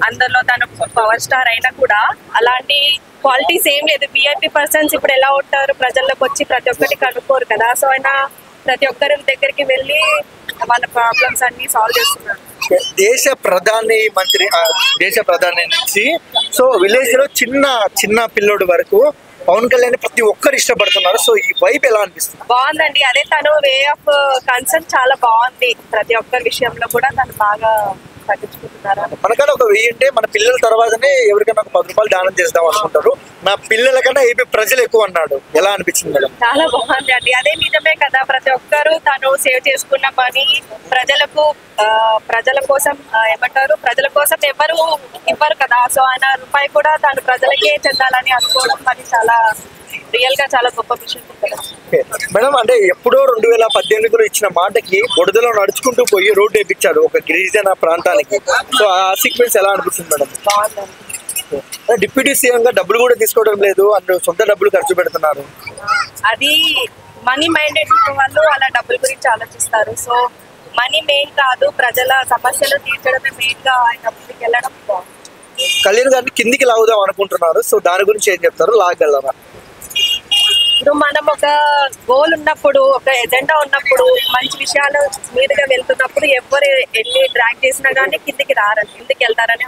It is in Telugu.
అందులో తను పవర్ స్టార్ అయినా కూడా అలాంటి క్వాలిటీస్ ఏం లేదు. విఐపి పర్సన్స్ ఇప్పుడు ఎలా ఉంటారు, ప్రజల్లోకి వచ్చి ప్రతి ఒక్కటి కనుక్కోరు కదా. సో ఆయన ప్రతి ఒక్కరి దగ్గరికి వెళ్ళి వాళ్ళ ప్రాబ్లమ్స్ అన్ని సాల్వ్ చేస్తున్నారు. దేశ ప్రధాని నుంచి సో విలేజ్ లో చిన్న చిన్న పిల్లోడు వరకు పవన్ కళ్యాణ్ ప్రతి ఒక్కరు ఇష్టపడుతున్నారు. సో ఈ వైబ్ ఎలా అనిపిస్తుంది? బాగుందండి. అదే తను వే ఆఫ్ కన్సర్న్ చాలా బాగుంది. ప్రతి ఒక్కరి విషయంలో కూడా తను బాగా పట్టించుకుంటున్నారు. మనకన్నా ఒక 1000 అంటే మన పిల్లల తర్వాతనే ఎవరికైనా ఒక 10 రూపాయలు దానం చేద్దాం అనుకుంటారు. నా పిల్లల కన్నా ఏపీ ప్రజలు ఎక్కువ అన్నాడు. ఎలా అనిపించింది మేడం? చాలా బాగుంది అండి. అదే నిజమే కదా. ప్రతి ఒక్కరు తను సేవ్ చేసుకున్న మనీ ప్రజల కోసం ఏమంటారు, ప్రజల కోసం ఎవరు ఇవ్వరు కదా. సో ఆయన రూపాయి కూడా తను ప్రజలకే చెందాలని అనుకోవడం అది చాలా రియల్ గా చాలా గొప్ప విషయం కదా. మేడం అంటే ఎప్పుడో 2018లో ఇచ్చిన మాటకి బుడదలో నడుచుకుంటూ పోయి రోడ్డు వేయించాడు ఒక గిరిజన ప్రాంతానికి. సో ఆ సీక్వెన్స్ ఎలా అనిపిస్తుంది మేడం? బాగుందండి. డిప్యూటీ సీఎం గా డబ్బులు కూడా తీసుకోవడం లేదు, అండ్ సొంత డబ్బులు ఖర్చు పెడుతున్నారు. అది మనీ మైండెడ్ వాళ్ళు అలా డబ్బుల గురించి ఆలోచిస్తారు. సో మనీ మెయిన్ కాదు, ప్రజల సమస్యలు తీర్చడమే మెయిన్ గా ఆయన ముందుకు వెళ్ళడం బాగుంది. కళ్యాణ్ గారిని కిందికి లాగుదాం అనుకుంటున్నారు. సో దాని గురించి ఏం చెప్తారు? లాగలరా? ఇప్పుడు మనం ఒక గోల్ ఉన్నప్పుడు, ఒక ఎజెండా ఉన్నప్పుడు, మంచి విషయాలు మీదుగా వెళ్తున్నప్పుడు ఎవరు ఎన్ని డ్రాగ్ చేసినా కానీ కిందికి వెళ్తారని